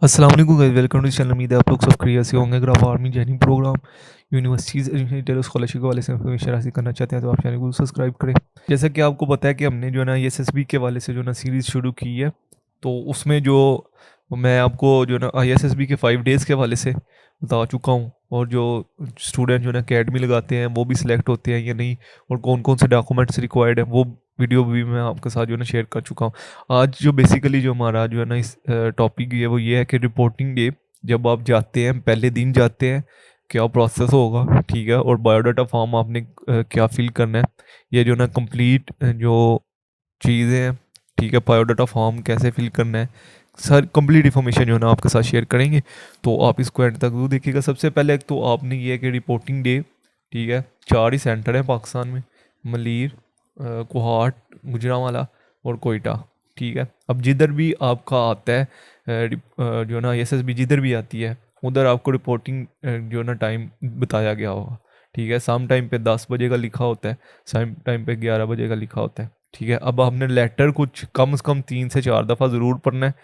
अस्सलाम वालेकुम guys, welcome to channel. उम्मीद है आप लोग सब खैरियत से होंगे। अगर आप army joining programme, universities scholarship के वाले से इंफॉर्मेशन हासिल करना चाहते हैं तो आप चैनल को सब्सक्राइब करें। जैसा कि आपको पता है कि हमने जो है ना एसएसबी के वाले से जो है ना सीरीज़ शुरू की है, तो उसमें जो मैं आपको जो है ना आईएसएसबी के 5 डेज़ के वाले से बता चुका हूँ, और जो स्टूडेंट जो है ना अकेडमी लगाते हैं वो भी सिलेक्ट होते हैं या नहीं, और कौन कौन से डॉक्यूमेंट्स रिक्वायर्ड है वो वीडियो भी मैं आपके साथ जो है ना शेयर कर चुका हूँ। आज जो बेसिकली जो हमारा जो है ना इस टॉपिक है वो ये है कि रिपोर्टिंग डे जब आप जाते हैं, पहले दिन जाते हैं, क्या प्रोसेस होगा, ठीक है, और बायोडाटा फॉर्म आपने क्या फिल करना है, ये जो ना कंप्लीट जो चीज़ें हैं, ठीक है, बायोडाटा फॉर्म कैसे फिल करना है, सर कंप्लीट इन्फॉर्मेशन जो है ना आपके साथ शेयर करेंगे। तो आप इसको एंड तक जरूर देखिएगा। सबसे पहले एक तो आपने ये है कि रिपोर्टिंग डे, ठीक है, 4 ही सेंटर हैं पाकिस्तान में: मलीर, कोहाट, गुजरांवाला और कोयटा, ठीक है। अब जिधर भी आपका आता है जो ना एसएसबी जिधर भी आती है उधर आपको रिपोर्टिंग जो ना टाइम बताया गया होगा, ठीक है। शाम टाइम पे 10 बजे का लिखा होता है, शाम टाइम पे 11 बजे का लिखा होता है, ठीक है। अब आपने लेटर कुछ कम से कम 3 से 4 दफ़ा ज़रूर पढ़ना है।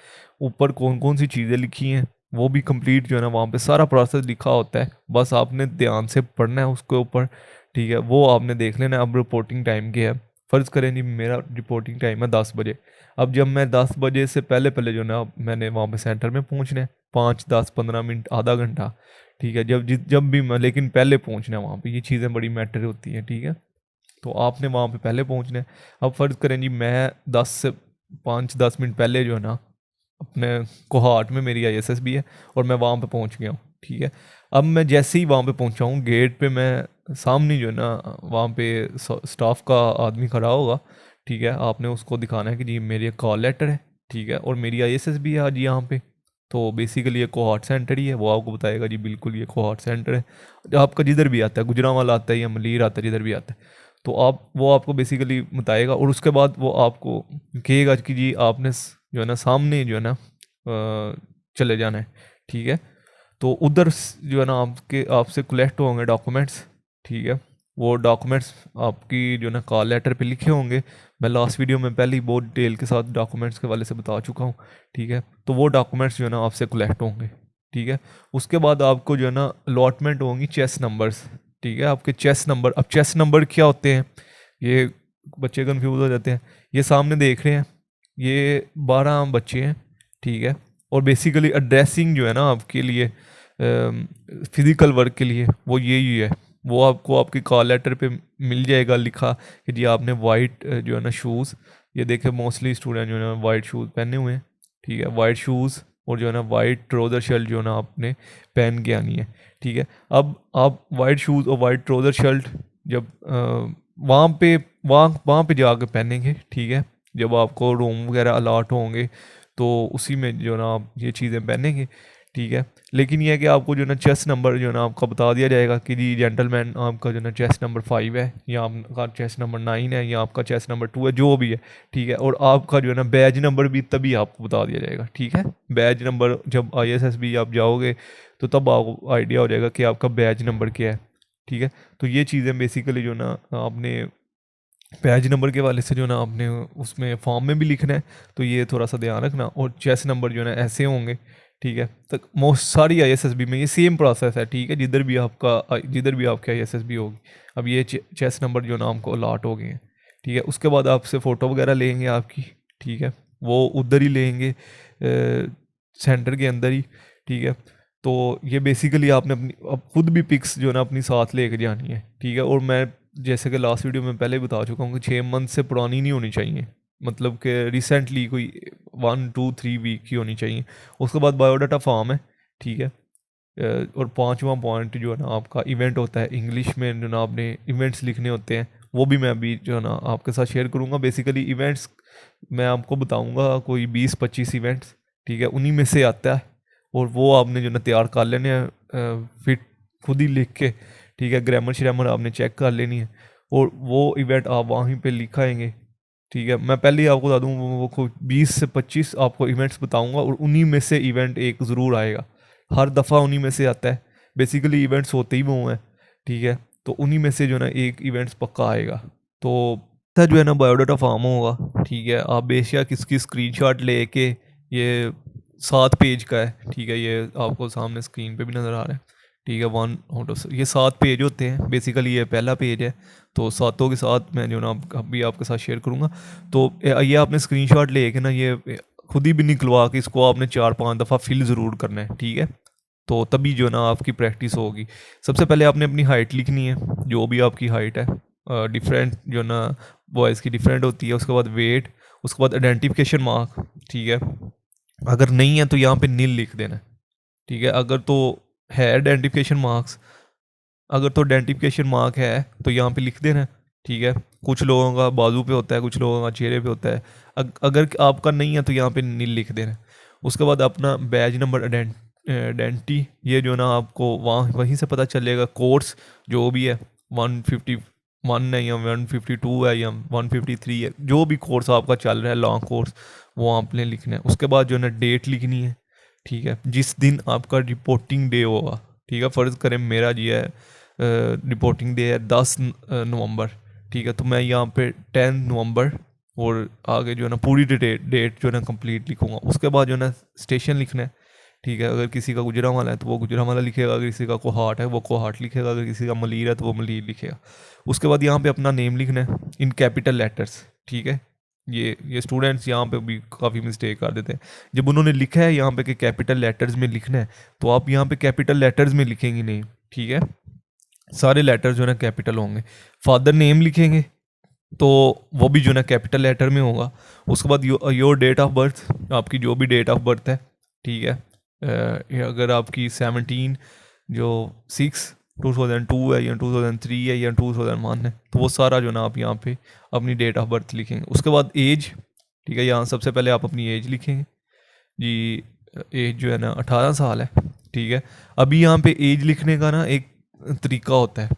ऊपर कौन कौन सी चीज़ें लिखी हैं वो भी कंप्लीट जो है ना वहाँ पे सारा प्रोसेस लिखा होता है, बस आपने ध्यान से पढ़ना है उसके ऊपर, ठीक है। वो आपने देख लेना। अब रिपोर्टिंग टाइम क्या है, फ़र्ज़ करें जी मेरा रिपोर्टिंग टाइम है 10 बजे। अब जब मैं 10 बजे से पहले पहले जो ना मैंने वहाँ पे सेंटर में पहुँचना है, 5 10 15 मिनट आधा घंटा, ठीक है। जब भी मैं, लेकिन पहले पहुँचना है वहाँ पे, ये चीज़ें बड़ी मैटर होती हैं, ठीक है। तो आपने वहाँ पे पहले पहुँचना है। अब फ़र्ज़ करें जी मैं 10 से 5 10 मिनट पहले जो है ना अपने कोहाट में मेरी आईएसएसबी है और मैं वहाँ पे पहुँच गया हूँ, ठीक है। अब मैं जैसे ही वहाँ पे पहुँचा हूँ, गेट पे मैं सामने जो है ना वहाँ पे स्टाफ का आदमी खड़ा होगा, ठीक है। आपने उसको दिखाना है कि जी मेरी कॉल लेटर है, ठीक है, और मेरी आईएसएसबी है आज यहाँ पे। तो बेसिकली ये कोहाट सेंटर ही है, वो आपको बताएगा जी बिल्कुल ये कोहाट सेंटर है। जो आपका जिधर भी आता है, गुजरांवाला आता है या मलीर आता है, जिधर भी आता है, तो आप वो आपको बेसिकली बताएगा, और उसके बाद वो आपको कहेगा कि जी आपने जो है ना सामने जो है ना चले जाना है, ठीक है। तो उधर जो है ना आपके आपसे कलेक्ट होंगे डॉक्यूमेंट्स, ठीक है। वो डॉक्यूमेंट्स आपकी जो है ना कॉल लेटर पे लिखे होंगे। मैं लास्ट वीडियो में पहले ही बहुत डिटेल के साथ डॉक्यूमेंट्स के वाले से बता चुका हूँ, ठीक है। तो वो डॉक्यूमेंट्स जो है ना आपसे कलेक्ट होंगे, ठीक है। उसके बाद आपको जो है ना अलॉटमेंट होंगी चेस नंबर्स, ठीक है, आपके चेस नंबर। अब चेस नंबर क्या होते हैं, ये बच्चे कन्फ्यूज़ हो जाते हैं। ये सामने देख रहे हैं, ये 12 बच्चे हैं, ठीक है। और बेसिकली एड्रेसिंग जो है ना आपके लिए फिज़िकल वर्क के लिए वो यही है। वो आपको आपकी कॉल लेटर पे मिल जाएगा लिखा कि जी आपने वाइट जो है ना शूज़, ये देखे मोस्टली स्टूडेंट जो है ना वाइट शूज़ पहने हुए हैं, ठीक है, वाइट शूज़, और जो है ना वाइट ट्राउज़र शर्ट जो है ना आपने पहन के आनी है, ठीक है। अब आप वाइट शूज़ और वाइट ट्राउज़र शर्ट जब वहाँ पे वहाँ वहाँ पे जाके पहनेंगे, ठीक है। जब आपको रूम वगैरह अलाट होंगे तो उसी में जो है ना आप ये चीज़ें पहनेंगे, ठीक है। लेकिन ये है कि आपको जो है ना चेस्ट नंबर जो है ना आपका बता दिया जाएगा कि जी जेंटलमैन आपका जो है ना चेस्ट नंबर 5 है, या आपका चेस्ट नंबर 9 है, या आपका चेस्ट नंबर 2 है, जो भी है, ठीक है। और आपका जो है ना बैज नंबर भी तभी आपको बता दिया जाएगा, ठीक है। बैज नंबर जब आईएसएसबी आप जाओगे तो तब आपको आइडिया हो जाएगा कि आपका बैज नंबर क्या है, ठीक है। तो ये चीज़ें बेसिकली जो ना आपने पेज नंबर के वाले से जो ना आपने उसमें फॉर्म में भी लिखना है, तो ये थोड़ा सा ध्यान रखना। और चेस नंबर जो है ना ऐसे होंगे, ठीक है। तो मोस्ट सारी आईएसएसबी में ये सेम प्रोसेस है, ठीक है, जिधर भी आपकी आईएसएसबी होगी। अब ये चेस नंबर जो ना हमको अलॉट हो गए हैं, ठीक है। उसके बाद आपसे फ़ोटो वगैरह लेंगे आपकी, ठीक है, वो उधर ही लेंगे सेंटर के अंदर ही, ठीक है। तो ये बेसिकली आपने अपनी अब खुद भी पिक्स जो है ना अपनी साथ लेके जानी है, ठीक है। और मैं जैसे कि लास्ट वीडियो में पहले ही बता चुका हूँ कि 6 मंथ से पुरानी नहीं होनी चाहिए, मतलब कि रिसेंटली कोई 1 2 3 वीक की होनी चाहिए। उसके बाद बायोडाटा फॉर्म है, ठीक है। और पांचवा पॉइंट जो है ना आपका इवेंट होता है, इंग्लिश में जो ना आपने इवेंट्स लिखने होते हैं, वो भी मैं अभी जो है ना आपके साथ शेयर करूँगा। बेसिकली इवेंट्स मैं आपको बताऊँगा कोई 20 25 इवेंट्स, ठीक है, उन्हीं में से आता है। और वो आपने जो ना तैयार कर लेने हैं फिट खुद ही लिख के, ठीक है। ग्रामर श्रामर आपने चेक कर लेनी है, और वो इवेंट आप वहीं पे लिखाएंगे, ठीक है। मैं पहले ही आपको बता दूँ वो कोई 20 से 25 आपको इवेंट्स बताऊंगा, और उन्हीं में से इवेंट एक ज़रूर आएगा, हर दफ़ा उन्हीं में से आता है। बेसिकली इवेंट्स होते ही वो हैं, ठीक है। तो उन्हीं में से जो है ना एक इवेंट्स पक्का आएगा। तो जो है ना बायोडाटा फॉर्म होगा, ठीक है। आप बेशक इसकी स्क्रीनशॉट लेके ये 7 पेज का है, ठीक है, ये आपको सामने स्क्रीन पे भी नज़र आ रहा है, ठीक है। 1 आउट ऑफ ये 7 पेज होते हैं बेसिकली, ये पहला पेज है। तो सातों के साथ मैं जो ना अभी आपके साथ शेयर करूँगा। तो ये आपने स्क्रीनशॉट लेके ना ये खुद ही भी निकलवा के इसको आपने 4-5 दफ़ा फिल ज़रूर करना है, ठीक है। तो तभी जो ना आपकी प्रैक्टिस होगी। सबसे पहले आपने अपनी हाइट लिखनी है, जो भी आपकी हाइट है, डिफरेंट जो ना बॉयज़ की डिफरेंट होती है। उसके बाद वेट, उसके बाद आइडेंटिफिकेशन मार्क, ठीक है। अगर नहीं है तो यहाँ पे नील लिख देना है, ठीक है। अगर तो है आइडेंटिफिकेशन मार्क्स, अगर तो आइडेंटिफिकेशन मार्क है तो यहाँ पे लिख देना है, ठीक है। कुछ लोगों का बाजू पे होता है, कुछ लोगों का चेहरे पे होता है। अगर आपका नहीं है तो यहाँ पे नील लिख देना है। उसके बाद अपना बैज नंबर, आइडेंटिटी, ये जो ना आपको वहीं से पता चलेगा। कोर्स जो भी है, 151 है या 152 है या 153 है, जो भी कोर्स आपका चल रहा है लॉन्ग कोर्स, वो आपने लिखना है। उसके बाद जो ना डेट लिखनी है, ठीक है, जिस दिन आपका रिपोर्टिंग डे होगा, ठीक है। फ़र्ज़ करें मेरा जी है रिपोर्टिंग डे है 10 नवंबर, ठीक है। तो मैं यहाँ पे 10 नवंबर और आगे जो है ना पूरी डेट जो है ना कंप्लीट लिखूँगा। उसके बाद जो है ना स्टेशन लिखना है, ठीक है। अगर किसी का गुजरांवाला है तो वो गुजरांवाला लिखेगा, अगर किसी का कोहाट है वो कोहाट लिखेगा, अगर किसी का मलीर है तो वो मलीर लिखेगा। उसके बाद यहाँ पे अपना नेम लिखना है इन कैपिटल लेटर्स, ठीक है। ये स्टूडेंट्स यहाँ पे भी काफ़ी मिस्टेक कर देते हैं। जब उन्होंने लिखा है यहाँ पे कि कैपिटल लेटर्स में लिखना है, तो आप यहाँ पे कैपिटल लेटर्स में लिखेंगे नहीं, ठीक है। सारे लेटर्स जो है ना कैपिटल होंगे। फादर नेम लिखेंगे तो वो भी जो है ना कैपिटल लेटर में होगा। उसके बाद योर डेट ऑफ बर्थ, आपकी जो भी डेट ऑफ बर्थ है, ठीक है। अगर आपकी 17 जो 6/2002 है या 2003 है या 2001 है, तो वो सारा जो ना आप यहाँ पे अपनी डेट ऑफ बर्थ लिखेंगे। उसके बाद एज, ठीक है, यहाँ सबसे पहले आप अपनी एज लिखेंगे जी। एज जो है ना 18 साल है, ठीक है। अभी यहाँ पे एज लिखने का ना एक तरीका होता है,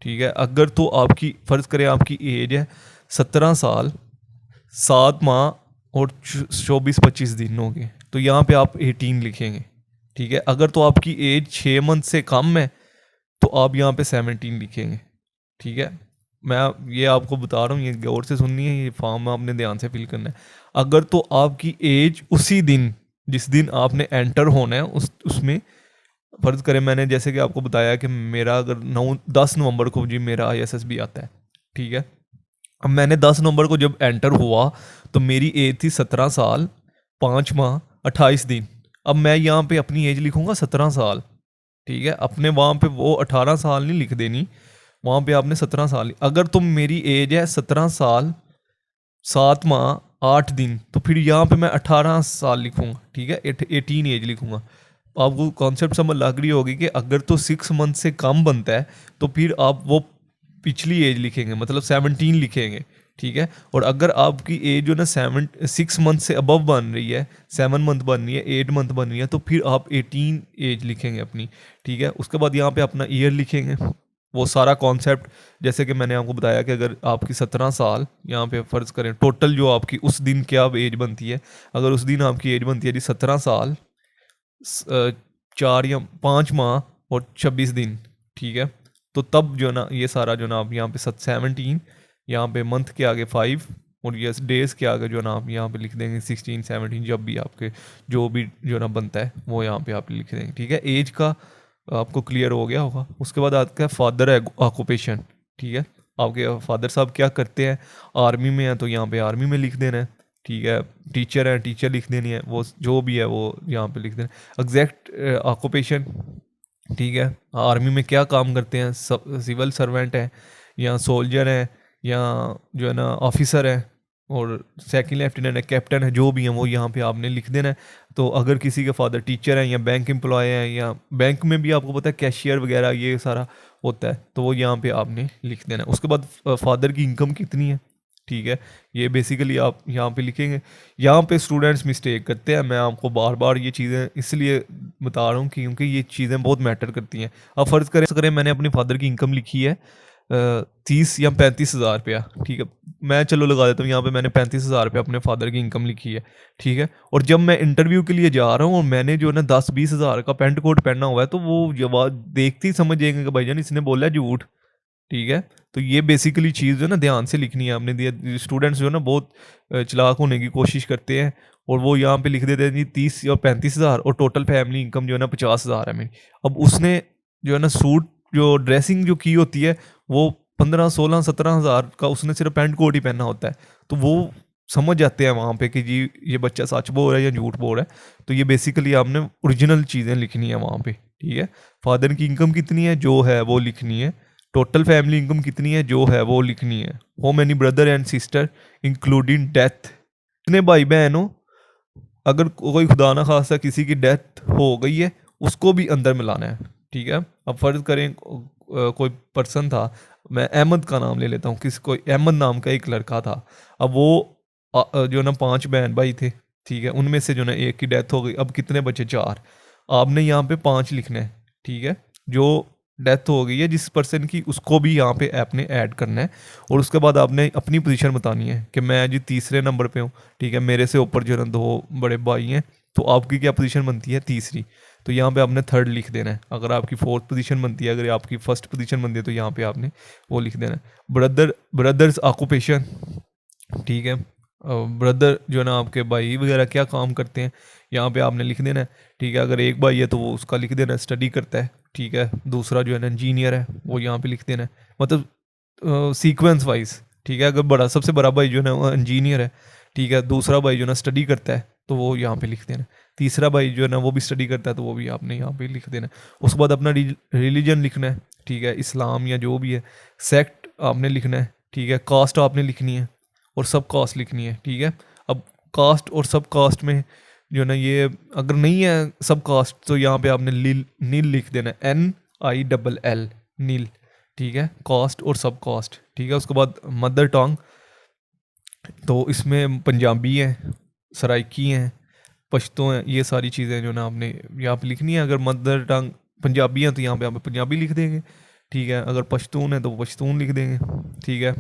ठीक है। अगर तो आपकी फ़र्ज़ करें आपकी एज है 17 साल 7 माह और 24-25 दिन हो गए, तो यहाँ पे आप 18 लिखेंगे, ठीक है। अगर तो आपकी एज 6 मंथ से कम है तो आप यहाँ पे 17 लिखेंगे, ठीक है। मैं ये आपको बता रहा हूँ, ये गौर से सुननी है, ये फॉर्म आपने ध्यान से फिल करना है। अगर तो आपकी एज उसी दिन जिस दिन आपने एंटर होना है उसमें, फ़र्ज़ करें मैंने जैसे कि आपको बताया कि मेरा अगर 10 नवंबर को जी मेरा ISSB आता है, ठीक है। अब मैंने 10 नवंबर को जब एंटर हुआ तो मेरी एज थी 17 साल 5 माह 28 दिन। अब मैं यहाँ पे अपनी एज लिखूँगा 17 साल, ठीक है। अपने वहाँ पे वो 18 साल नहीं लिख देनी, वहाँ पे आपने 17 साल। अगर तुम मेरी एज है 17 साल 7 माह 8 दिन, तो फिर यहाँ पे मैं 18 साल लिखूँगा, ठीक है। 18 एज लिखूँगा। आपको कॉन्सेप्ट समझ लग रही होगी कि अगर तो 6 मंथ से कम बनता है तो फिर आप वो पिछली एज लिखेंगे, मतलब 17 लिखेंगे, ठीक है। और अगर आपकी एज जो ना 6 मंथ से अबव बन रही है, 7 मंथ बन रही है, 8 मंथ बन रही है, तो फिर आप 18 एज लिखेंगे अपनी, ठीक है। उसके बाद यहाँ पे अपना ईयर लिखेंगे। वो सारा कॉन्सेप्ट जैसे कि मैंने आपको बताया कि अगर आपकी 17 साल, यहाँ पे फ़र्ज़ करें टोटल जो आपकी उस दिन क्या एज बनती है, अगर उस दिन आपकी एज बनती है जी 17 साल 4 या 5 माह और 26 दिन, ठीक है। तो तब जो ना ये सारा जो ना आप यहाँ पे 17, यहाँ पे मंथ के आगे 5 और ये डेज़ के आगे जो ना आप यहाँ पे लिख देंगे 16, 17, जब भी आपके जो भी जो ना बनता है वो यहाँ पे आप लिख देंगे, ठीक है। एज का आपको क्लियर हो गया होगा। उसके बाद आता है फादर ऑक्यूपेशन, ठीक है। आपके फादर साहब क्या करते हैं, आर्मी में है तो यहाँ पे आर्मी में लिख देना है, ठीक है। टीचर है, टीचर लिख देनी है, वो जो भी है वो यहाँ पे लिख देना। एग्जैक्ट ऑक्यूपेशन, ठीक है, आर्मी में क्या काम करते हैं, सिविल सर्वेंट है या सोल्जर है या जो है ना ऑफिसर है, और सेकंड लेफ्टिनेंट है, कैप्टन है, जो भी है वो यहाँ पे आपने लिख देना है। तो अगर किसी के फादर टीचर हैं या बैंक एम्प्लॉय हैं, या बैंक में भी आपको पता है कैशियर वगैरह ये सारा होता है, तो वो यहाँ पे आपने लिख देना है। उसके बाद फादर की इनकम कितनी है, ठीक है, ये बेसिकली आप यहाँ पे लिखेंगे। यहाँ पे स्टूडेंट्स मिस्टेक करते हैं, मैं आपको बार बार ये चीज़ें इसलिए बता रहा हूँ क्योंकि ये चीज़ें बहुत मैटर करती हैं। अब फ़र्ज़ करें मैंने अपने फादर की इनकम लिखी है 30 या 35 हज़ार रुपया, ठीक है। मैं चलो लगा देता हूँ यहाँ पे मैंने 35 हज़ार रुपया अपने फादर की इनकम लिखी है, ठीक है। और जब मैं इंटरव्यू के लिए जा रहा हूँ और मैंने जो है ना 10-20 हज़ार का पेंट कोट पहना हुआ है, तो वो जवाब देखते ही समझ जाएंगे कि भाईजान इसने बोला झूठ, ठीक है। तो ये बेसिकली चीज़ जो है ना ध्यान से लिखनी है आपने दिया। स्टूडेंट्स जो है ना बहुत चालाक होने की कोशिश करते हैं, और वो यहाँ पे लिख देते हैं जी 30 या 35,000 और टोटल फैमिली इनकम जो है ना 50,000 है मेरी। अब उसने जो है ना सूट जो ड्रेसिंग जो की होती है वो 15, 16, 17 हज़ार का उसने सिर्फ पैंट कोट ही पहना होता है, तो वो समझ जाते हैं वहाँ पे कि जी ये बच्चा सच बोल रहा है या झूठ बोल रहा है। तो ये बेसिकली आपने ओरिजिनल चीज़ें लिखनी है वहाँ पे, ठीक है। फादर की इनकम कितनी है जो है वो लिखनी है, टोटल फैमिली इनकम कितनी है जो है वो लिखनी है, how many brother and sister including death, कितने भाई बहन हो, अगर कोई खुदा ना खास्ता किसी की डेथ हो गई है उसको भी अंदर मिलाना है, ठीक है। अब फर्ज करें कोई पर्सन था, मैं अहमद का नाम ले लेता हूँ, किसी कोई अहमद नाम का एक लड़का था। अब वो जो ना 5 बहन भाई थे, ठीक है, उनमें से जो ना एक की डेथ हो गई, अब कितने बचे 4, आपने यहाँ पे 5 लिखना है, ठीक है। जो डेथ हो गई है जिस पर्सन की उसको भी यहाँ पे आपने ऐड करना है, और उसके बाद आपने अपनी पोजीशन बतानी है कि मैं जी तीसरे नंबर पे हूँ, ठीक है, मेरे से ऊपर जो है 2 बड़े भाई हैं, तो आपकी क्या पोजीशन बनती है तीसरी, तो यहाँ पे आपने थर्ड लिख देना है। अगर आपकी 4th पोजीशन बनती है, अगर आपकी 1st पोजीशन बनती है तो यहाँ पे आपने वो लिख देना है। ब्रदर्स ऑक्यूपेशन, ठीक है, ब्रदर जो है ना आपके भाई वगैरह क्या काम करते हैं यहाँ पे आपने लिख देना है, ठीक है। अगर एक भाई है तो वो उसका लिख देना है स्टडी करता है, ठीक है। दूसरा जो है ना इंजीनियर है वो यहाँ पे लिख देना है, मतलब सीक्वेंस वाइज, ठीक है। अगर सबसे बड़ा भाई जो है ना वो इंजीनियर है, ठीक है, दूसरा भाई जो है ना स्टडी करता है तो वो यहाँ पे लिख देना है, तीसरा भाई जो है ना वो भी स्टडी करता है तो वो भी आपने यहाँ पे लिख देना है। उसके बाद अपना रिलीजन लिखना है, ठीक है, इस्लाम या जो भी है, सेक्ट आपने लिखना है, ठीक है, कास्ट आपने लिखनी है और सब कास्ट लिखनी है, ठीक है। अब कास्ट और सब कास्ट में जो है ना ये अगर नहीं है सब कास्ट तो यहाँ पे आपने नील लिख देना है, NILL नील, ठीक है, कास्ट और सब कास्ट, ठीक है। उसके बाद मदर टंग, तो इसमें पंजाबी हैं, सराइकी हैं, पश्तो हैं, ये सारी चीज़ें जो ना आपने यहाँ पे लिखनी है। अगर मदर टंग पंजाबी हैं तो यहाँ पे आप पंजाबी लिख देंगे, ठीक है। अगर पश्तून है तो पश्तून लिख देंगे, ठीक है।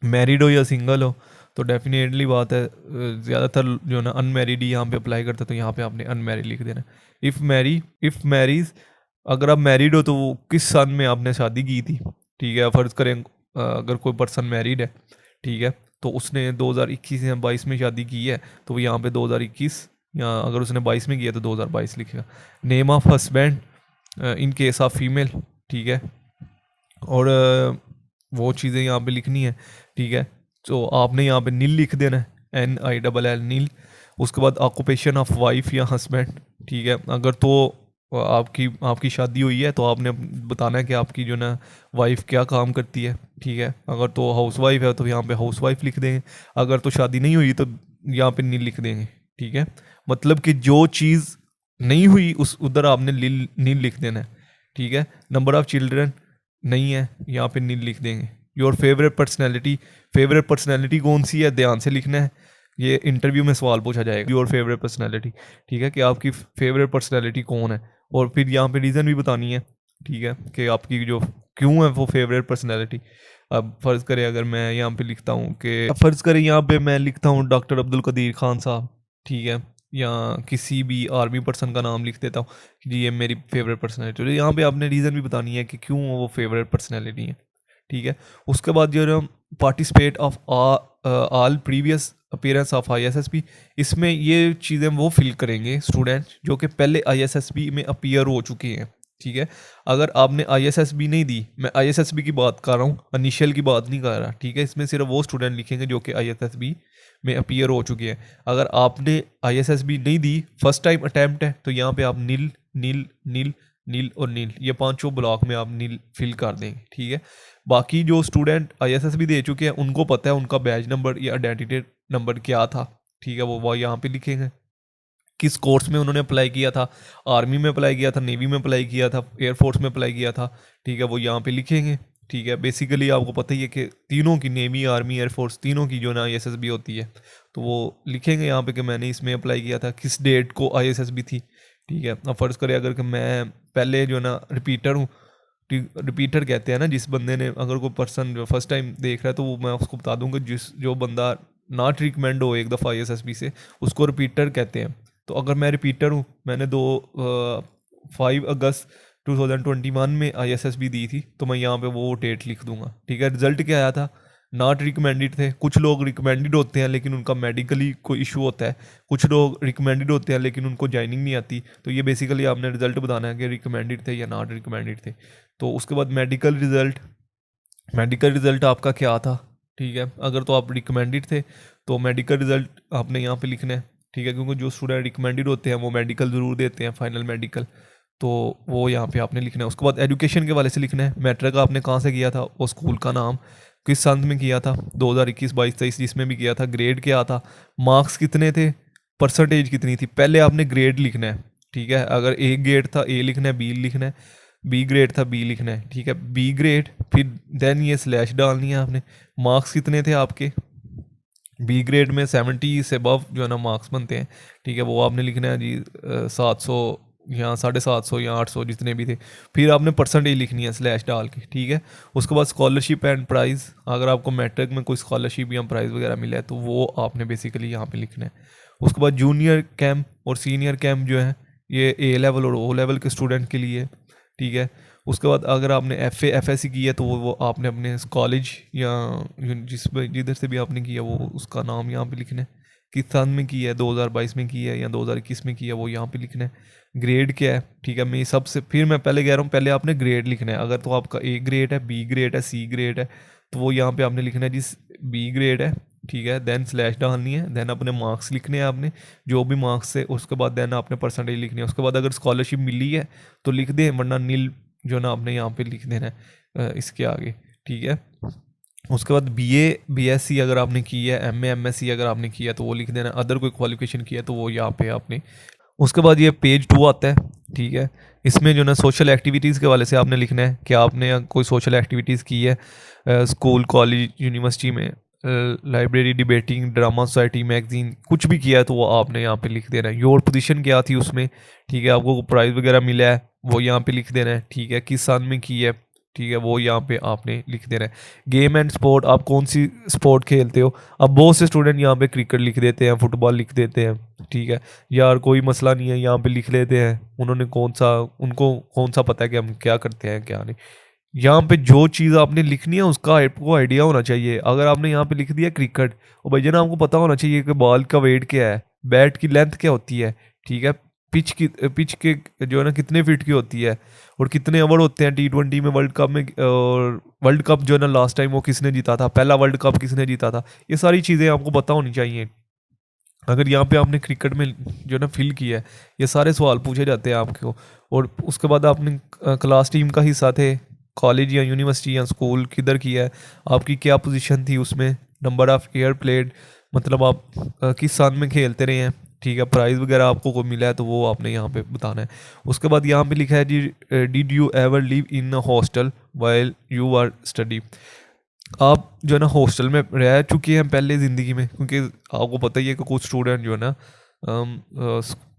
मैरिड हो या सिंगल हो तो डेफिनेटली बात है, ज़्यादातर जो ना अनमैरिड ही यहाँ पे अप्लाई करते हैं, तो यहाँ पे आपने अनमैरिड लिख देना। इफ़ मैरीज, अगर आप मैरिड हो तो वो किस सन में आपने शादी की थी, ठीक है। फ़र्ज़ करें अगर कोई पर्सन मैरिड है, ठीक है, तो उसने 2021 या 22 में शादी की है तो वो यहाँ पे 2021, या अगर उसने 22 में किया तो 2022 लिखेगा। Name of husband in case of female, ठीक है, और वो चीज़ें यहाँ पे लिखनी है, ठीक है। तो आपने यहाँ पे नील लिख देना है, NILL नील। उसके बाद ऑक्यूपेशन ऑफ वाइफ या हस्बैंड, ठीक है। अगर तो आपकी शादी हुई है तो आपने बताना है कि आपकी जो ना वाइफ क्या काम करती है, ठीक है। अगर तो हाउस वाइफ है तो यहाँ पे हाउस वाइफ लिख देंगे, अगर तो शादी नहीं हुई तो यहाँ पे नील लिख देंगे, ठीक है। मतलब कि जो चीज़ नहीं हुई उस उधर आपने नील लिख देना है, ठीक है। नंबर ऑफ चिल्ड्रन नहीं है, यहाँ पे नील लिख देंगे। योर फेवरेट पर्सनैलिटी कौन सी है ध्यान से लिखना है, ये इंटरव्यू में सवाल पूछा जाएगा। योर फेवरेट पर्सनैलिटी, ठीक है, कि आपकी फेवरेट पर्सनैलिटी कौन है, और फिर यहाँ पे रीज़न भी बतानी है, ठीक है, कि आपकी जो क्यों है वो फेवरेट पर्सनैलिटी। अब फ़र्ज़ करें अगर मैं यहाँ पे लिखता हूँ कि फ़र्ज़ करें यहाँ पे मैं लिखता हूँ डॉक्टर अब्दुल कदीर खान साहब, ठीक है, या किसी भी आर्मी पर्सन का नाम लिख देता हूँ कि जी ये मेरी फेवरेट पर्सनैलिटी, तो यहाँ पे आपने रीज़न भी बतानी है कि क्यों वो फेवरेट पर्सनैलिटी है, ठीक है। उसके बाद जो है participate of all previous appearance of ISSB, इसमें ये चीज़ें वो फिल करेंगे स्टूडेंट जो कि पहले ISSB में अपीयर हो चुके हैं, ठीक है। अगर आपने ISSB नहीं दी, मैं ISSB की बात कर रहा हूँ, इनिशियल की बात नहीं कर रहा, ठीक है। इसमें सिर्फ वो स्टूडेंट लिखेंगे जो कि ISSB में अपीयर हो चुके हैं। अगर आपने ISSB नहीं दी, फर्स्ट टाइम अटैम्प्ट है, तो यहाँ पे आप नील नील नील नील और नील, ये 5 ब्लॉक में आप नील फिल कर देंगे, ठीक है। बाकी जो स्टूडेंट ISSB दे चुके हैं उनको पता है उनका बैच नंबर या आइडेंटिटी नंबर क्या था, ठीक है, वो यहाँ पे लिखेंगे। किस कोर्स में उन्होंने अप्लाई किया था, आर्मी में अप्लाई किया था, नेवी में अप्लाई किया था, एयरफोर्स में अप्लाई किया था, ठीक है, वो यहाँ पे लिखेंगे, ठीक है। बेसिकली आपको पता ही है कि तीनों की, नेवी, आर्मी, एयरफोर्स, तीनों की जो ना ISSB होती है, तो वो लिखेंगे यहाँ पे कि मैंने इसमें अप्लाई किया था, किस डेट को ISSB थी, ठीक है। अब फ़र्ज़ करें अगर कि मैं पहले जो ना रिपीटर हूँ, रिपीटर कहते हैं ना जिस बंदे ने, अगर कोई पर्सन जो फर्स्ट टाइम देख रहा है तो वो मैं उसको बता दूंगा, जो बंदा नॉट रिकमेंड हो एक दफ़ा ISSB से उसको रिपीटर कहते हैं। तो अगर मैं रिपीटर हूँ, मैंने 5 अगस्त 2021 में ISSB दी थी, तो मैं यहाँ पे वो डेट लिख दूंगा, ठीक है। रिजल्ट क्या आया था, नॉट रिकमेंडेड थे। कुछ लोग रिकमेंडेड होते हैं लेकिन उनका मेडिकली कोई इशू होता है, कुछ लोग रिकमेंडेड होते हैं लेकिन उनको ज्वाइनिंग नहीं आती। तो ये बेसिकली आपने रिजल्ट बताना है कि रिकमेंडेड थे या नॉट रिकमेंडेड थे। तो उसके बाद मेडिकल रिजल्ट आपका क्या था, ठीक है। अगर तो आप रिकमेंडेड थे तो मेडिकल रिजल्ट आपने यहाँ पे लिखना है, ठीक है, क्योंकि जो स्टूडेंट रिकमेंडेड होते हैं वो मेडिकल ज़रूर देते हैं, फाइनल मेडिकल, तो वो यहाँ पे आपने लिखना है। उसके बाद एजुकेशन के वाले से लिखना है, मैट्रिक आपने कहाँ से किया था, वो स्कूल का नाम, किस सन में किया था, 2021 22 23 जिसमें भी किया था, ग्रेड क्या था, मार्क्स कितने थे, परसेंटेज कितनी थी। पहले आपने ग्रेड लिखना है, ठीक है। अगर ए ग्रेड था ए लिखना है, बी लिखना है, बी ग्रेड था बी लिखना है, ठीक है, बी ग्रेड, फिर देन ये स्लैश डालनी है आपने। मार्क्स कितने थे आपके, बी ग्रेड में 70 से अबव जो है ना मार्क्स बनते हैं, ठीक है, वो आपने लिखना है जी 700 या 750 या 800 जितने भी थे। फिर आपने परसेंटेज लिखनी है स्लैश डाल के, ठीक है। उसके बाद स्कॉलरशिप एंड प्राइज़, अगर आपको मैट्रिक में कोई स्कॉलरशिप या प्राइज़ वगैरह मिला है तो वो आपने बेसिकली यहाँ पे लिखना है। उसके बाद जूनियर कैंप और सीनियर कैंप जो है ये ए लेवल और ओ लेवल के स्टूडेंट के लिए, ठीक है। उसके बाद अगर आपने एफ एस सी की है तो वो आपने अपने कॉलेज या जिधर से भी आपने किया वो उसका नाम यहाँ पे लिखना है, किस साल में की है, 2022 में की है या 2021 में की है, वो यहाँ पे लिखना है। ग्रेड क्या है, ठीक है। मैं सबसे फिर मैं पहले कह रहा हूँ, पहले आपने ग्रेड लिखना है। अगर तो आपका ए ग्रेड है, बी ग्रेड है, सी ग्रेड है, तो वो यहाँ पे आपने लिखना है जिस बी ग्रेड है, ठीक है। देन स्लैश डालनी है, देन अपने मार्क्स लिखने हैं आपने, जो भी मार्क्स है। उसके बाद देन आपने परसेंटेज लिखनी है। उसके बाद अगर स्कॉलरशिप मिली है तो लिख दें, वरना नील जो ना आपने यहाँ पे लिख देना है इसके आगे, ठीक है। उसके बाद बीएससी अगर आपने की है, एमएससी अगर आपने किया तो वो लिख देना। अदर कोई क्वालिफिकेशन किया तो वो यहाँ पे आपने। उसके बाद ये पेज 2 आता है, ठीक है। इसमें जो ना सोशल एक्टिविटीज़ के वाले से आपने लिखना है कि आपने कोई सोशल एक्टिविटीज़ की है स्कूल कॉलेज यूनिवर्सिटी में, library, debating, drama society, magazine, कुछ भी किया है तो वो आपने यहाँ पे लिख देना है। योर पोजीशन क्या थी उसमें, ठीक है, आपको प्राइज़ वगैरह मिला है वो यहाँ पे लिख देना है, ठीक है। किस सन में की है, ठीक है, वो यहाँ पे आपने लिख देना है। गेम एंड स्पोर्ट, आप कौन सी स्पोर्ट खेलते हो। अब बहुत से स्टूडेंट यहाँ पे क्रिकेट लिख देते हैं, फुटबॉल लिख देते हैं, ठीक है। यार कोई मसला नहीं है, यहाँ पे लिख लेते हैं, उनको कौन सा पता है कि हम क्या करते हैं क्या नहीं। यहाँ पे जो चीज़ आपने लिखनी है उसका आपको आइडिया होना चाहिए। अगर आपने यहाँ पे लिख दिया क्रिकेट, और भाई ना आपको पता होना चाहिए कि बॉल का वेट क्या है, बैट की लेंथ क्या होती है, ठीक है, पिच के जो है ना कितने फीट की होती है, और कितने ओवर होते हैं T20 में, वर्ल्ड कप में। और वर्ल्ड कप जो है ना लास्ट टाइम वो किसने जीता था, पहला वर्ल्ड कप किसने जीता था, ये सारी चीज़ें आपको पता होनी चाहिए। अगर यहाँ पे आपने क्रिकेट में जो है ना फिल किया है, ये सारे सवाल पूछे जाते हैं आपको। और उसके बाद आपने क्लास टीम का हिस्सा थे, कॉलेज या यूनिवर्सिटी या स्कूल किधर किया है, आपकी क्या पोजीशन थी उसमें, नंबर ऑफ ईयर प्लेड, मतलब आप किस साल में खेलते रहे हैं, ठीक है। प्राइज़ वगैरह आपको को मिला है तो वो आपने यहाँ पे बताना है। उसके बाद यहाँ पे लिखा है जी, did you ever live in a hostel while you are study. आप जो है ना हॉस्टल में रह चुके हैं पहले ज़िंदगी में, क्योंकि आपको पता ही है कि कुछ स्टूडेंट जो है ना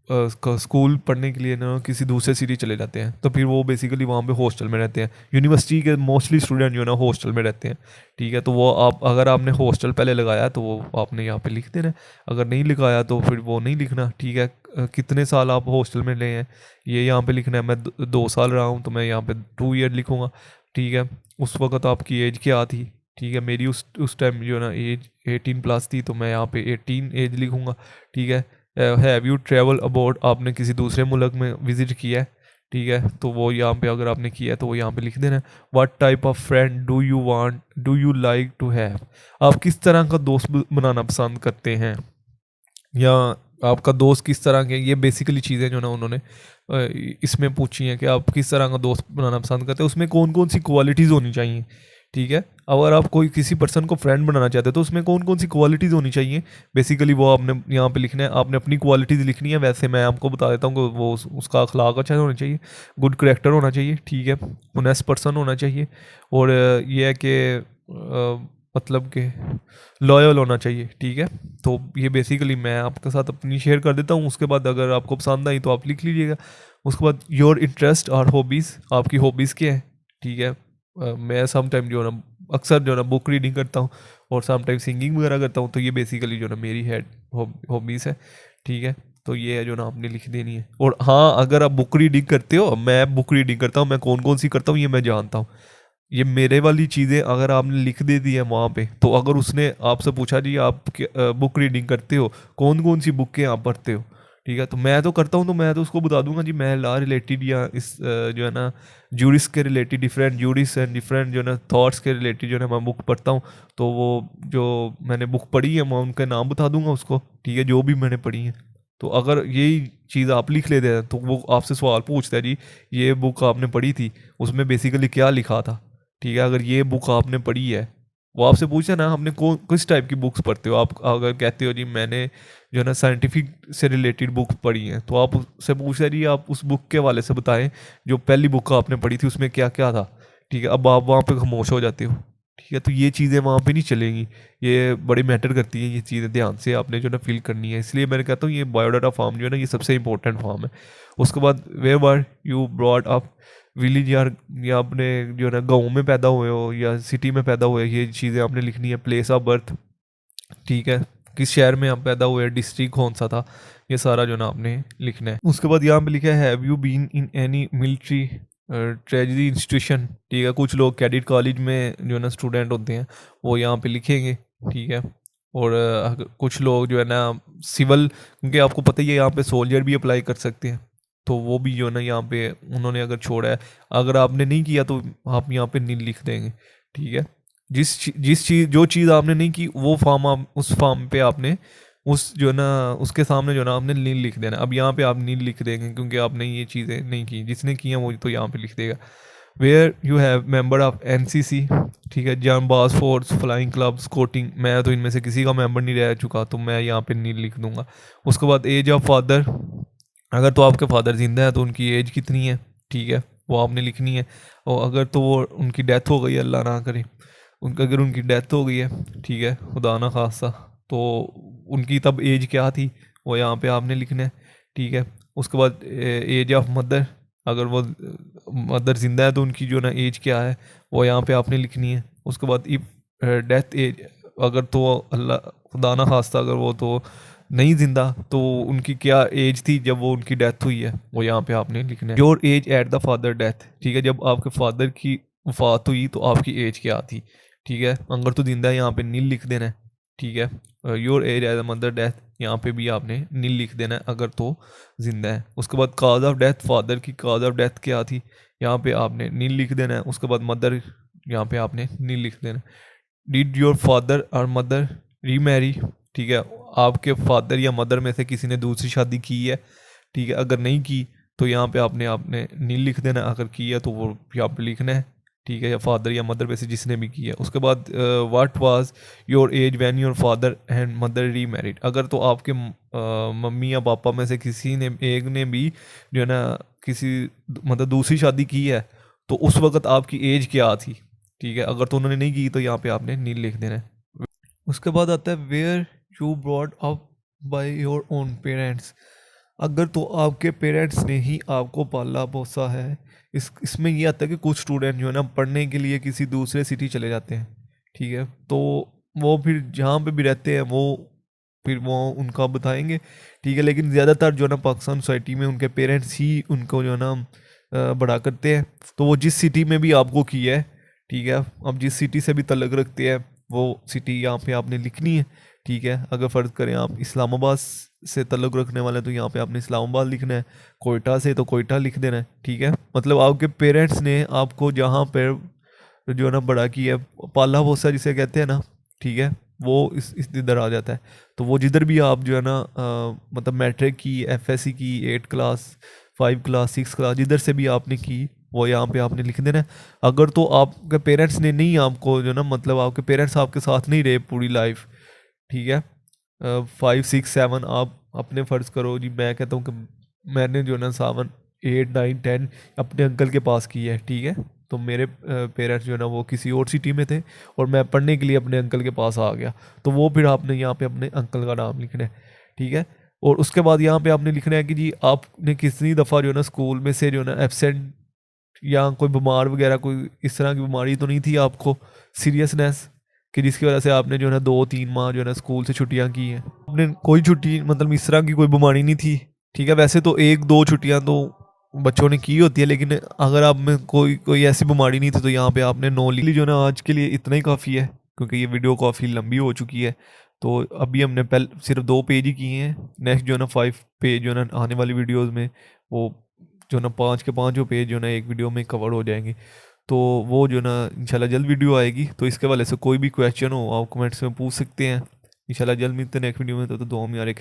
स्कूल पढ़ने के लिए ना किसी दूसरे सिटी चले जाते हैं, तो फिर वो बेसिकली वहाँ पे हॉस्टल में रहते हैं। यूनिवर्सिटी के मोस्टली स्टूडेंट जो है ना हॉस्टल में रहते हैं, ठीक है। तो वो आप अगर आपने हॉस्टल पहले लगाया तो वो आपने यहाँ पे लिख देना है। अगर नहीं लगाया तो फिर वो नहीं लिखना, ठीक है। कितने साल आप हॉस्टल में रहे हैं ये यहाँ पे लिखना है। मैं 2 साल रहा हूँ तो मैं यहाँ पे 2 ईयर लिखूँगा, ठीक है। उस वक्त आपकी एज क्या थी, ठीक है। मेरी उस टाइम जो है ना एज 18+ थी, तो मैं यहाँ पे 18 एज लिखूँगा, ठीक है। हैव यू ट्रेवल अबाउट, आपने किसी दूसरे मुल्क में विज़िट किया है, ठीक है, तो वो यहाँ पे अगर आपने किया है तो वो यहाँ पे लिख देना है। What type of friend do you like to have, आप किस तरह का दोस्त बनाना पसंद करते हैं, या आपका दोस्त किस तरह के, ये बेसिकली चीज़ें जो ना उन्होंने इसमें पूछी हैं कि आप किस तरह का दोस्त बनाना पसंद करते हैं, उसमें कौन कौन सी क्वालिटीज़ होनी चाहिए, ठीक है। अगर आप कोई किसी पर्सन को फ्रेंड बनाना चाहते हो तो उसमें कौन कौन सी क्वालिटीज़ होनी चाहिए, बेसिकली वो आपने यहाँ पे लिखना है। आपने अपनी क्वालिटीज़ लिखनी है। वैसे मैं आपको बता देता हूँ कि वो उसका अखलाक अच्छा होना चाहिए, गुड करेक्टर होना चाहिए, ठीक है, ऑनेस्ट पर्सन होना चाहिए, और ये है कि मतलब कि लॉयल होना चाहिए, ठीक है। तो ये बेसिकली मैं आपके साथ अपनी शेयर कर देता हूँ। उसके बाद अगर आपको पसंद आई तो आप लिख लीजिएगा। उसके बाद योर इंटरेस्ट और हॉबीज़, आपकी हॉबीज़ क्या है, ठीक है। मैं सम टाइम जो है ना अक्सर जो है ना बुक रीडिंग करता हूँ, और सम टाइम सिंगिंग वगैरह करता हूँ। तो ये बेसिकली जो है ना मेरी हॉबीज़ है, ठीक है। तो ये है जो ना आपने लिख देनी है। और हाँ, अगर आप बुक रीडिंग करते हो, मैं बुक रीडिंग करता हूँ, मैं कौन कौन सी करता हूँ ये मैं जानता हूँ। ये मेरे वाली चीज़ें अगर आपने लिख दे दी है वहाँ पे, तो अगर उसने आपसे पूछा जी आप बुक रीडिंग करते हो, कौन कौन सी बुकें आप पढ़ते हो, ठीक है, तो मैं तो करता हूँ, तो मैं तो उसको बता दूंगा जी मैं लॉ रिलेटेड या इस जो है ना जूरिस के related, different juris and different जो है ना थॉट्स के रिलेटेड जो है ना मैं बुक पढ़ता हूँ। तो वो जो मैंने बुक पढ़ी है मैं उनका नाम बता दूंगा उसको, ठीक है, जो भी मैंने पढ़ी है। तो अगर यही चीज़ आप लिख लेते हैं तो वो आपसे सवाल पूछता है जी ये बुक आपने पढ़ी थी, उसमें बेसिकली क्या लिखा था, ठीक है। अगर ये बुक आपने पढ़ी है, वो आपसे पूछा ना आपने कौन किस टाइप की बुक्स पढ़ते हो, आप अगर कहते हो जी मैंने जो है ना साइंटिफिक से रिलेटेड बुक पढ़ी है, तो आप उससे पूछ रहे जी आप उस बुक के वाले से बताएं जो पहली बुक आपने पढ़ी थी उसमें क्या क्या था, ठीक है। अब आप वहाँ पे खामोश हो जाते हो, ठीक है, तो ये चीज़ें वहाँ पे नहीं चलेंगी, ये बड़ी मैटर करती हैं ये चीज़ें, ध्यान से आपने जो है ना फिल करनी है। इसलिए मैंने कहता हूँ ये बायोडाटा फॉर्म जो है ना ये सबसे इंपॉर्टेंट फॉर्म है। उसके बाद where were you brought up, village या आपने जो है ना गाँव में पैदा हुए हो या सिटी में पैदा हुए, ये चीज़ें आपने लिखनी है। प्लेस ऑफ बर्थ, ठीक है, किस शहर में आप पैदा हुए, डिस्ट्रिक्ट कौन सा था, ये सारा जो है ना आपने लिखना है। उसके बाद यहाँ पे लिखा है have you been in any military treasury institution, ठीक है, कुछ लोग कैडेट कॉलेज में जो है ना स्टूडेंट होते हैं वो यहाँ पे लिखेंगे, ठीक है। और कुछ लोग जो है ना सिविल, क्योंकि आपको पता ही है यहाँ पे सोल्जर भी अप्लाई कर सकते हैं, तो वो भी जो है ना यहाँ पे उन्होंने अगर छोड़ा है, अगर आपने नहीं किया तो आप यहाँ पे नील लिख देंगे, ठीक है। जिस चीज़ जो चीज़ आपने नहीं की वो फॉर्म आप उस फॉर्म पे आपने उस जो है ना उसके सामने जो है ना आपने नील लिख देना। अब यहाँ पे आप नील लिख देंगे क्योंकि आपने ये चीज़ें नहीं की, जिसने की हैं वो तो यहाँ पे लिख देगा। Where you have member of NCC, ठीक है, जांबाज फोर्स, फ्लाइंग क्लब, स्कोटिंग, मैं तो इनमें से किसी का मेंबर नहीं रह चुका तो मैं यहाँ पे नील लिख दूंगा। उसके बाद एज ऑफ फादर, अगर तो आपके फादर जिंदा है तो उनकी एज कितनी है, ठीक है, वो आपने लिखनी है। और अगर तो वो उनकी डेथ हो गई, अल्लाह ना करे, अगर उनकी डेथ हो गई है, ठीक है, खुदा ना खासा, तो उनकी तब एज क्या थी वो यहाँ पे आपने लिखना है, ठीक है। उसके बाद एज ऑफ मदर, अगर वो मदर जिंदा है तो उनकी जो ना एज क्या है वो यहाँ पे आपने लिखनी है। उसके बाद इफ डेथ एज, अगर तो अल्लाह खुदा ना खास्ता अगर वो तो नहीं जिंदा तो उनकी क्या एज थी जब वो उनकी डेथ हुई है, वो यहाँ पे आपने लिखना है। Your as at the father death, ठीक है, जब आपके फादर की वफात हुई तो आपकी एज क्या थी, ठीक है। अगर तो जिंदा है यहाँ पे नील लिख देना है, ठीक है। Your age as the mother death, यहाँ पे भी आपने नील लिख देना है अगर तो जिंदा है। उसके बाद काज ऑफ डेथ, फादर की काज ऑफ डेथ क्या थी, यहाँ पे आपने नील लिख देना है। उसके बाद मदर, यहाँ पे आपने नील लिख देना है। डिड योर फादर और मदर रीमैरी, ठीक है, आपके फादर या मदर में से किसी ने दूसरी शादी की है, ठीक है, अगर नहीं की तो यहाँ पे आपने आपने नील लिख देना, अगर की है तो वो यहाँ पे लिखना है, ठीक है, या फादर या मदर में से जिसने भी की है। उसके बाद what was your age when your father and mother remarried, अगर तो आपके मम्मी या पापा में से किसी ने एक ने भी जो है ना किसी मतलब दूसरी शादी की है तो उस वक्त आपकी एज क्या थी, ठीक है, अगर तो उन्होंने नहीं की तो यहाँ पे आपने नील लिख देना है। उसके बाद आता है where you brought up by your own parents, अगर तो आपके पेरेंट्स ने ही आपको पाला पोसा है। इसमें ये आता है कि कुछ स्टूडेंट जो है ना पढ़ने के लिए किसी दूसरे सिटी चले जाते हैं, ठीक है, तो वो फिर जहाँ पे भी रहते हैं वो फिर वो उनका बताएंगे, ठीक है, लेकिन ज़्यादातर जो है ना पाकिस्तान सोसाइटी में उनके पेरेंट्स ही उनको जो है ना बड़ा करते हैं। तो वो जिस सिटी में भी आपको की है, ठीक है, अब जिस सिटी से भी तल्लुक़ रखते हैं वो सिटी यहाँ पे आपने लिखनी है, ठीक है। अगर फ़र्ज़ करें आप इस्लामाबाद से तल्लुक़ रखने वाले हैं तो यहाँ पे आपने इस्लामाबाद लिखना है, कोयटा से तो कोयटा लिख देना है, ठीक है। मतलब आपके पेरेंट्स ने आपको जहाँ पर जो है ना बड़ा किया है, पाला पोसा जिसे कहते हैं ना, ठीक है, वो इस इधर आ जाता है। तो वो जिधर भी आप जो है ना मतलब मैट्रिक की, एफएससी की, 8 क्लास, 5 क्लास, 6 क्लास, जिधर से भी आपने की वो यहाँ पे आपने लिख देना है। अगर तो आपके पेरेंट्स ने नहीं आपको जो ना मतलब आपके पेरेंट्स आपके साथ नहीं रहे पूरी लाइफ, ठीक है, 5 6 7 आप अपने फ़र्ज़ करो जी, मैं कहता हूँ कि मैंने जो ना 7 8 9 10 अपने अंकल के पास की है, ठीक है, तो मेरे पेरेंट्स जो है ना वो किसी और सिटी में थे और मैं पढ़ने के लिए अपने अंकल के पास आ गया, तो वो फिर आपने यहाँ पे अपने अंकल का नाम लिखना है, ठीक है। और उसके बाद यहाँ पे आपने लिखना है कि जी आपने कितनी दफ़ा जो है ना स्कूल में से जो है ना एब्सेंट या कोई बीमार वगैरह कोई इस तरह की बीमारी तो नहीं थी आपको, सीरियसनेस, कि जिसकी वजह से आपने जो है ना 2-3 माह जो है ना स्कूल से छुट्टियाँ की हैं। आपने कोई छुट्टी मतलब इस तरह की कोई बीमारी नहीं थी, ठीक है, वैसे तो 1-2 छुट्टियाँ तो बच्चों ने की होती है, लेकिन अगर आप में कोई कोई ऐसी बीमारी नहीं थी तो यहाँ पे आपने 9 ली जो ना आज के लिए इतना ही काफ़ी है, क्योंकि ये वीडियो काफ़ी लंबी हो चुकी है। तो अभी हमने पहले सिर्फ 2 पेज ही किए हैं, नेक्स्ट जो ना 5 पेज जो ना आने वाली वीडियोस में वो जो ना 5 के 5 जो पेज जो ना एक वीडियो में कवर हो जाएंगे। तो वो जो ना इंशाल्लाह जल्द वीडियो आएगी, तो इसके वाले से कोई भी क्वेश्चन हो आप कमेंट्स में पूछ सकते हैं। इंशाल्लाह जल्द मिलते हैं नेक्स्ट वीडियो में, तो दुआ में यार।